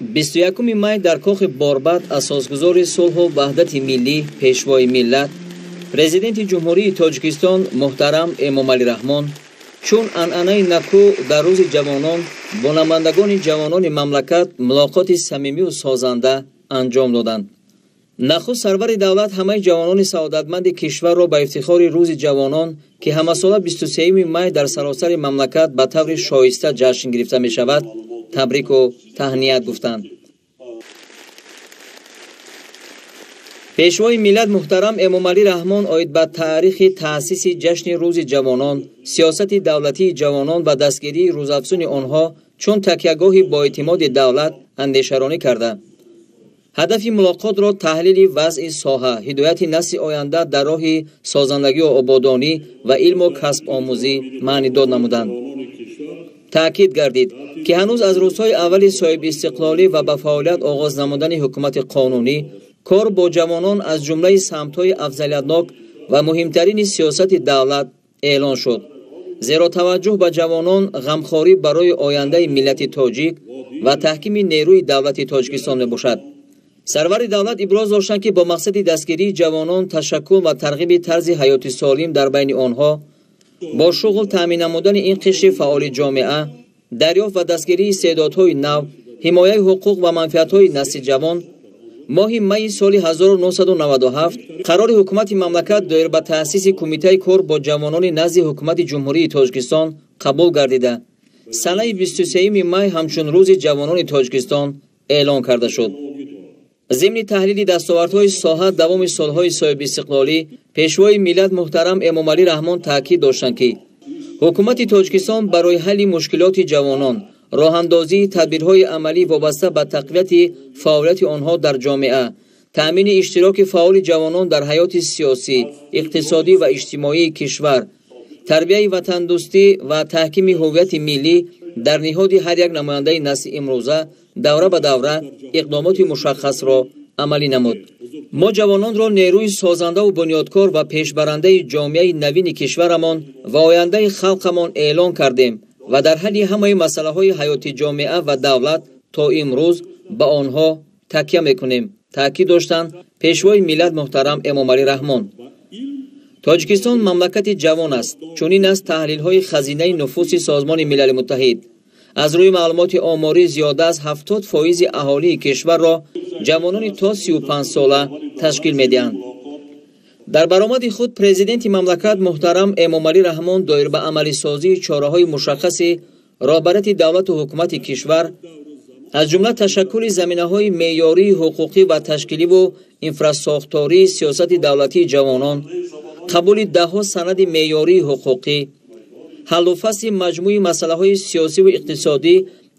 21 май дар кохи Борбад асосгузори сулҳу ваҳдати миллӣ пешвои миллат президенти ҷумҳурии Тоҷикистон муҳтарам Эмомалӣ Раҳмон чун анъанаи накӯ дар рӯзи ҷавонон бо намояндагони ҷавонони мамлакат мулоқоти самимию созанда анҷом доданд. Нахуст сарвари давлат ҳамаи ҷавонони саодатманди кишварро ба ифтихори рӯзи ҷавонон ки ҳамасола 23 май дар саросари мамлакат ба таври шоиста ҷашн гирифта мешавад табрику таҳният гуфтанд. пешвои миллат муҳтарам Эмомалӣ Раҳмон оид ба таърихи таъсиси ҷашни рӯзи ҷавонон, сиёсати давлатии ҷавонон ва дастгирии рӯзафзуни онҳо чун такягоҳи боэътимоди давлат андешаронӣ карда, ҳадафи мулоқотро таҳлили вазъи соҳа, ҳидояти насли оянда дар роҳи созандагию ободонӣ ва илму касбомӯзӣ маъни дод намуданд. таъкид гардид ки ҳанӯз аз рӯзҳои аввали соҳибистиқлолӣ ва ба фаъолият оғоз намудани ҳукумати қонунӣ кор бо ҷавонон аз ҷумлаи самтҳои афзалиятнок ва муҳимтарини сиёсати давлат эълон шуд. зеро таваҷҷӯҳ ба ҷавонон ғамхорӣ барои ояндаи миллати тоҷик ва таҳкими нерӯи давлати Тоҷикистон мебошад. сарвари давлат иброз доштанд ки бо мақсади дастгирии ҷавонон ташаккул ва тарғиби тарзи ҳаёти солим дар байни онҳо бо шуғл таъмин намудани ин қишри фаъоли ҷомеа, дарёфт ва дастгирии истеъдодҳои нав, ҳимояи ҳуқуқ ва манфиатҳои насли ҷавон, моҳи майи соли 1997 қарори ҳукумати мамлакат доир ба таъсиси кумитаи кор бо ҷавонони назди ҳукумати ҷумҳурии Тоҷикистон қабул гардида, санаи 23 май ҳамчун рӯзи ҷавонони Тоҷикистон эълон карда шуд. зимни таҳлили дастовардҳои соҳа давоми солҳои соҳибистиқлолӣ, пешвои миллат муҳтарам Эмомалӣ Раҳмон таъкид доштанд ки ҳукумати Тоҷикистон барои ҳалли мушкилоти ҷавонон, роҳандозии тадбирҳои амалӣ вобаста ба тақвияти фаъолияти онҳо дар ҷомеа, таъмини иштироки фаъоли ҷавонон дар ҳаёти сиёсӣ, иқтисодӣ ва иҷтимоии кишвар, тарбияи ватандӯстӣ ва таҳкими ҳуввияти миллӣ дар ниҳоди ҳар як намояндаи насли имрӯза давра ба давра иқдомоти мушаххасро амалӣ намуд. мо ҷавононро нерӯи созандаву бунёдкор ва пешбарандаи ҷомеаи навини кишварамон ва ояндаи халқамон эълон кардем ва дар ҳалли ҳамаи масъалаҳои ҳаёти ҷомеа ва давлат то имрӯз ба онҳо такя мекунем, таъкид доштанд пешвои миллат муҳтарам Эмомалӣ Раҳмон. Тоҷикистон мамлакати ҷавон аст, чунин аст таҳлилҳои хазинаи нуфуси Созмони Милали Муттаҳид. аз рӯи маълумоти оморӣ зиёда аз 70% аҳолии кишварро ҷавонони то 35 сола ташкил медиҳанд. дар баромади худ президенти мамлакат муҳтарам Эмомалӣ Раҳмон доир ба амалисозии чораҳои мушаххаси роҳбарияти давлату ҳукумати кишвар, аз ҷумла ташаккули заминаҳои меъёрии ҳуқуқӣ ва ташкиливу инфрасохтории сиёсати давлатии ҷавонон, қабули даҳҳо санади меъёрии ҳуқуқӣ, ҳаллу фасли маҷмӯи масъалаҳои сиёсиву иқтисодӣ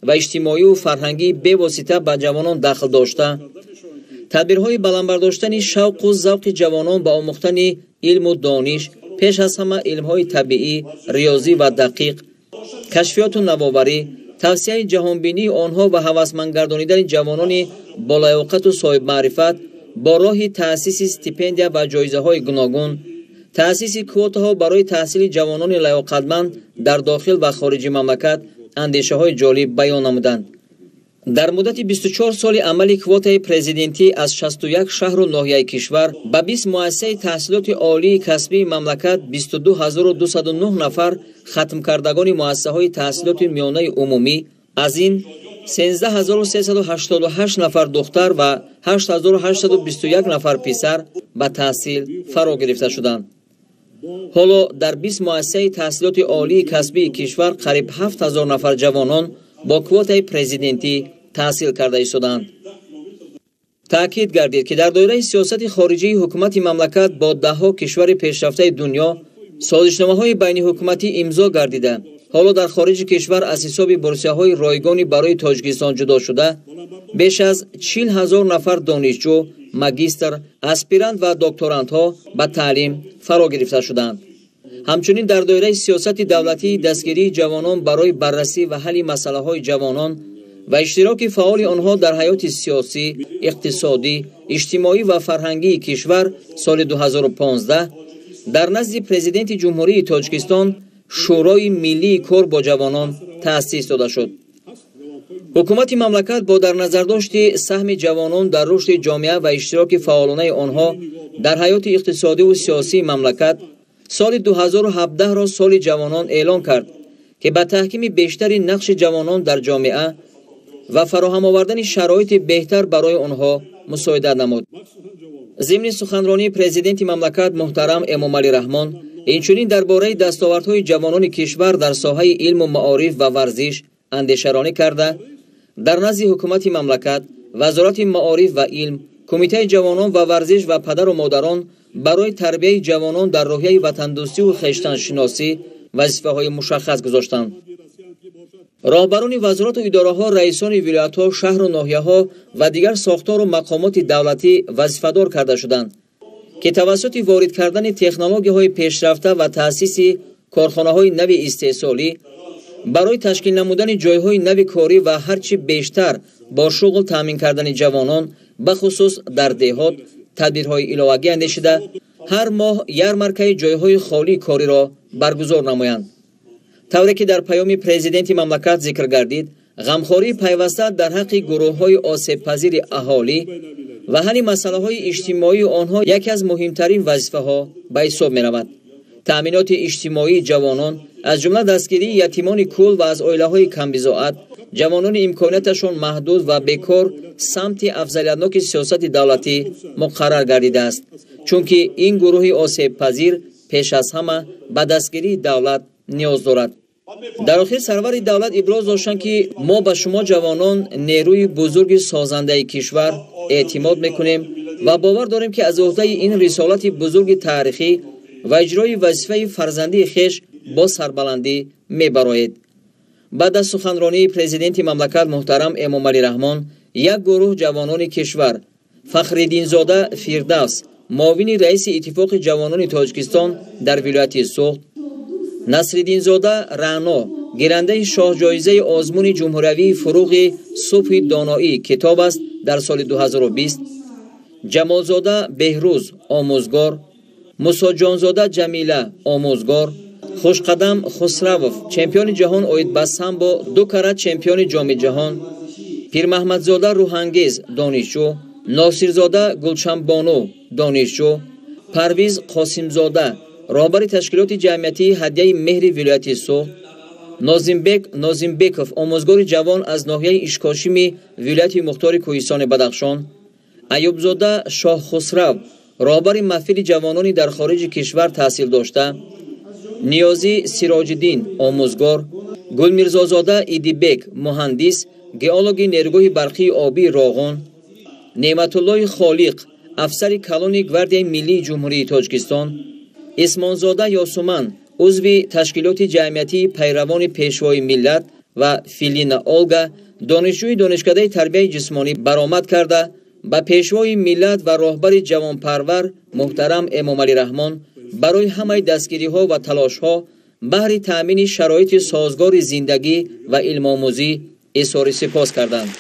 ва иҷтимоиву фарҳангӣ бевосита ба ҷавонон дахл дошта, тадбирҳои баландбардоштани шавқу завқи ҷавонон ба омӯхтани илму дониш, пеш аз ҳама илмҳои табиӣ, риёзӣ ва дақиқ, кашфиёту навоварӣ, тавсияи ҷаҳонбинии онҳо ва ҳавасманд гардонидани ҷавонони болаёқату соҳибмаърифат бо роҳи таъсиси стипендия ва ҷоизаҳои гуногун, таъсиси квотаҳо барои таҳсили ҷавонони лаёқатманд дар дохил ва хориҷи мамлакат андешаҳои ҷолиб баён намуданд. дар муддати 24 соли амали квотаи президентӣ аз 61 шаҳру ноҳияи кишвар ба 20 муассисаи таҳсилоти олии касбии мамлакат 22209 нафар хатмкардагони муассисаҳои таҳсилоти миёнаи умумӣ, аз ин 13388 нафар духтар ва 8821 нафар писар ба таҳсил фаро гирифта шуданд. ҳоло дар 20 муассисаи таҳсилоти олии касбии кишвар қариб 7000 нафар ҷавонон бо квотаи президентӣ таҳсил карда истоданд. таъкид гардид ки дар доираи сиёсати хориҷии ҳукумати мамлакат бо даҳҳо кишвари пешрафтаи дунё созишномаҳои байниҳукуматӣ имзо гардида, ҳоло дар хориҷи кишвар аз ҳисоби бурсияҳои ройгони барои Тоҷикистон ҷудо шуда беш аз 40 000 нафар донишҷӯ, магистр, аспирант ва докторантҳо ба таълим фаро гирифта шуданд. ҳамчунин дар доираи сиёсати давлатии дастгирии ҷавонон барои баррасӣ ва ҳалли масъалаҳои ҷавонон ва иштироки фаъоли онҳо дар ҳаёти сиёсӣ, иқтисодӣ, иҷтимоӣ ва фарҳангии кишвар соли 2015 дар назди президенти ҷумҳурии Тоҷикистон шӯрои миллии кор бо ҷавонон таъсис дода шуд. ҳукумати мамлакат бо дар назардошти саҳми ҷавонон дар рушди ҷомеа ва иштироки фаъолонаи онҳо дар ҳаёти иқтисодиву сиёсии мамлакат соли 2017-ро соли ҷавонон эълон кард ки ба таҳкими бештари нақши ҷавонон дар ҷомеа ва фароҳам овардани шароити беҳтар барои онҳо мусоидат намуд. зимни суханронии президенти мамлакат муҳтарам Эмомалӣ Раҳмон инчунин дар бораи дастовардҳои ҷавонони кишвар дар соҳаи илму маориф ва варзиш андешаронӣ карда, дар назди ҳукумати мамлакат, вазорати маориф ва илм, кумитаи ҷавонон ва варзиш ва падару модарон барои тарбияи ҷавонон дар роҳияи ватандӯстиву хештаншиносӣ вазифаҳои мушаххас гузоштанд. роҳбарони вазорату идораҳо, раисони вилоятҳо, шаҳру ноҳияҳо ва дигар сохтору мақомоти давлатӣ вазифадор карда шуданд ки тавассути ворид кардани технологияҳои пешрафта ва таъсиси корхонаҳои нави истеҳсолӣ барои ташкил намудани ҷойҳои нави корӣ ва ҳарчи бештар бо шуғл таъмин кардани ҷавонон, бахусус дар деҳот, тадбирҳои иловагӣ андешида, ҳар моҳ ярмаркаи ҷойҳои холии кориро баргузор намоянд. тавре ки дар паёми президенти мамлакат зикр гардид, ғамхории пайваста дар ҳаққи гурӯҳҳои осебпазири аҳолӣ ва ҳалли масъалаҳои иҷтимоии онҳо яке аз муҳимтарин вазифаҳо ба ҳисоб меравад. таъминоти иҷтимоии ҷавонон, аз ҷумла дастгирии ятимони кул ва аз оилаҳои камбизоат, ҷавонони имконияташон маҳдуд ва бекор самти афзалиятноки сиёсати давлатӣ муқаррар гардидааст, чунки ин гурӯҳи осебпазир пеш аз ҳама ба дастгирии давлат ниёз дорад. дар охир сарвари давлат иброз доштанд ки мо ба шумо ҷавонон нерӯи бузурги созандаи кишвар эътимод мекунем ва бовар дорем ки аз уҳдаи ин рисолати бузурги таърихӣ ва иҷрои вазифаи фарзандии хеш бо сарбаландӣ мебароед. баъд аз суханронии президенти мамлакат муҳтарам Эмомалӣ Раҳмон, як гурӯҳ ҷавонони кишвар Фахриддинзода Фирдавс, муовини раиси иттифоқи ҷавонони Тоҷикистон дар вилояти Суғд, Насриддинзода Раъно, гирандаи шоҳҷоизаи озмуни ҷумҳуриявии фуруғи субҳи доноӣ китоб аст дар соли 2020, Ҷамолзода Беҳрӯз, омӯзгор, Мусоҷонзода Ҷамила, омӯзгор, Хушқадам Хусравов, чемпиони ҷаҳон оид ба самбо, 2 карат чемпиони ҷоми ҷаҳон, Пирмаҳмадзода Рӯҳангез, донишҷӯ, Носирзода Гулчанбону, донишҷӯ, Парвиз Қосимзода, роҳбари ташкилоти ҷамъиятии ҳадияи меҳри вилояти Суғд, Нозимбек Нозимбеков, омӯзгори ҷавон аз ноҳияи Ишкошими вилояти Мухтори Кӯҳистони Бадахшон, Аюбзода Шоҳхусрав, роҳбари маҳфили ҷавонони дар хориҷи кишвар таҳсил дошта, Ниёзӣ Сироҷиддин, омӯзгор, Гулмирзозода Идибек, муҳандис, геологи нерӯгоҳи барқии обии Роғун, Неъматуллои Холиқ, афсари калони гвардияи миллии ҷумҳурии Тоҷикистон, Исмонзода Ёсуман, узви ташкилоти ҷамъиятии пайравони пешвои миллат ва Филина Олга, донишҷӯи донишкадаи тарбияи ҷисмонӣ баромад карда, ба пешвои миллат ва роҳбари ҷавонпарвар муҳтарам Эмомалӣ Раҳмон барои ҳамаи дастгириҳо ва талошҳо баҳри таъмини шароити созгори зиндагӣ ва илмомӯзӣ изҳори сипос карданд.